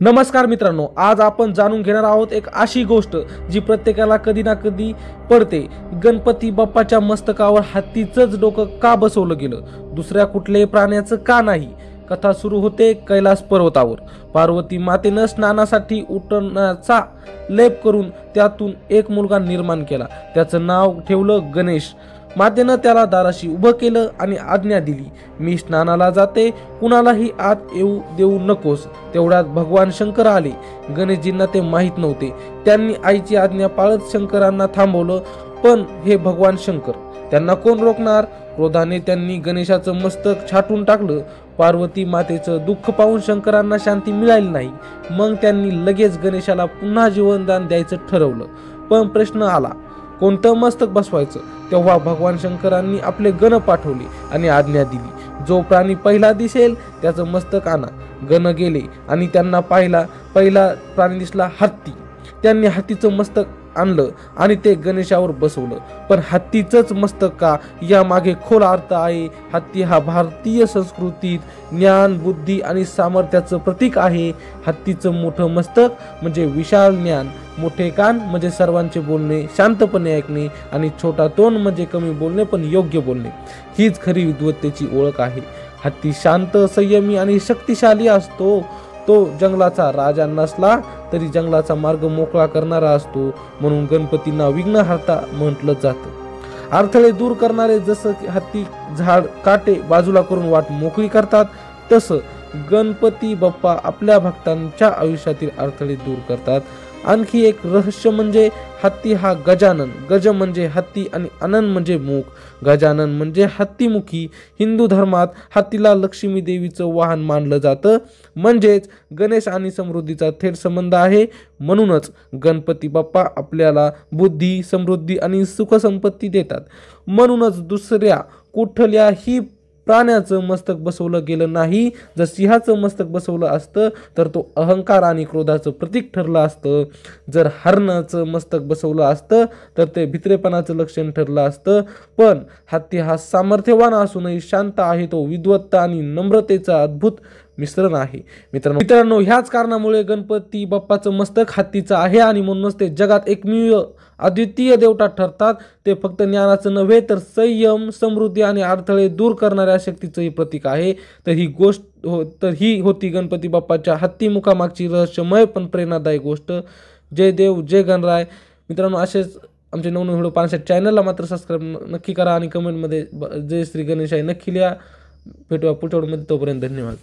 नमस्कार मित्रांनो, आज आपण जाणून घेणार आहोत एक अशी गोष्ट जी प्रत्येकाला कधी ना कधी पडते। गणपती बाप्पाच्या मस्तकावर हत्तीचंच डोकं का बसवलं गेलं, दुसऱ्या कुठल्याही प्राण्याचं का नाही। कथा सुरू होते कैलास पर्वतावर। पार्वती मातेनं स्नानासाठी उटण्याचा लेप करून त्यातून एक मुलगा निर्माण केला। त्याचं नाव ठेवलं गणेश। मातेनं त्याला दाराशी उभं केलं आणि आज्ञा दिली, मी स्नानाला जाते, कुणालाही आत येऊ देऊ नकोस। तेवढ्यात भगवान शंकर आले। गणेशजींना ते माहीत नव्हते। त्यांनी आईची आज्ञा पाळत शंकरांना थांबवलं, पण हे भगवान शंकर, त्यांना कोण रोखणार। क्रोधाने त्यांनी गणेशाचं मस्तक छाटून टाकलं। पार्वती मातेचं दुःख पाहून शंकरांना शांती मिळाली नाही। मग त्यांनी लगेच गणेशाला पुन्हा जीवनदान द्यायचं ठरवलं। पण प्रश्न आला, कोणतं मस्तक बसवायचं। तेव्हा भगवान शंकरांनी आपले गण पाठवले आणि आज्ञा दिली, जो प्राणी पहिला दिसेल त्याचं मस्तक आणा। गण गेले आणि त्यांना पहिला प्राणी दिसला हत्ती। त्यांनी हत्तीचं मस्तक आणलं आणि ते गणेशावर बसवलं। पण हत्तीचंच मस्तक का, या मागे खोल अर्थ आहे। हत्ती हा भारतीय संस्कृतीत ज्ञान, बुद्धी आणि सामर्थ्याचं प्रतीक आहे। हत्तीचं मोठं मस्तक म्हणजे विशाल ज्ञान, मोठे कान म्हणजे सर्वांचे बोलणे शांतपणे ऐकणे, आणि छोटा तोंड म्हणजे कमी बोलणे पण योग्य बोलणे। हीच खरी विद्वत्तेची ओळख आहे। हत्ती शांत, संयमी आणि शक्तिशाली असतो। तो जंगलाचा राजा नसला तरी जंगलाचा मार्ग मोकळा करणारा असतो। म्हणून गणपतींना विघ्नहर्ता म्हटलं जातं। अडथळे दूर करणारे, जसं हत्ती झाड काटे बाजूला करून वाट मोकळी करतात, तसं गणपती बाप्पा आपल्या भक्तांच्या आयुष्यातील अडथळे दूर करतात। आणखी एक रहस्य म्हणजे हत्ती हा गजानन, गज म्हणजे हत्ती आणि आनंद म्हणजे मुख, गजानन म्हणजे हत्तीमुखी। हिंदू धर्मात हत्तीला लक्ष्मी देवीचं वाहन मानलं जातं, म्हणजेच गणेश आणि समृद्धीचा थेट संबंध आहे। म्हणूनच गणपती बाप्पा आपल्याला बुद्धी, समृद्धी आणि सुखसंपत्ती देतात। म्हणूनच दुसऱ्या कुठल्याही प्राण्याचं मस्तक बसवलं गेलं नाही। जर सिंहाचं मस्तक बसवलं असतं तर तो अहंकार आणि क्रोधाचं प्रतीक ठरलं असतं। जर हरणाचं मस्तक बसवलं असतं तर ते भित्रेपणाचं लक्षण ठरलं असतं। पण हत्ती हा सामर्थ्यवान असूनही शांत आहे। तो विद्वत्ता आणि नम्रतेचा अद्भुत मिश्रण आहे। मित्रांनो, ह्याच कारणामुळे गणपती बाप्पाचं मस्तक हत्तीचं आहे आणि म्हणूनच ते जगात एकमेव अद्वितीय देवता ठरतात। ते फक्त ज्ञानाचं नव्हे तर संयम, समृद्धी आणि अडथळे दूर करणाऱ्या शक्तीचंही प्रतीक आहे। तर ही होती गणपती बाप्पाच्या हत्तीमुखामागची रहस्यमय पण प्रेरणादायी गोष्ट। जय देव, जय गणराय। मित्रांनो, असेच आमचे नवनवीन व्हिडिओ पाहण्यासाठी चॅनलला मात्र सबस्क्राईब नक्की करा आणि कमेंटमध्ये जय श्री गणेशाय नक्की लिहा। भेटूया पुढच्या व्हिडिओमध्ये, तोपर्यंत धन्यवाद।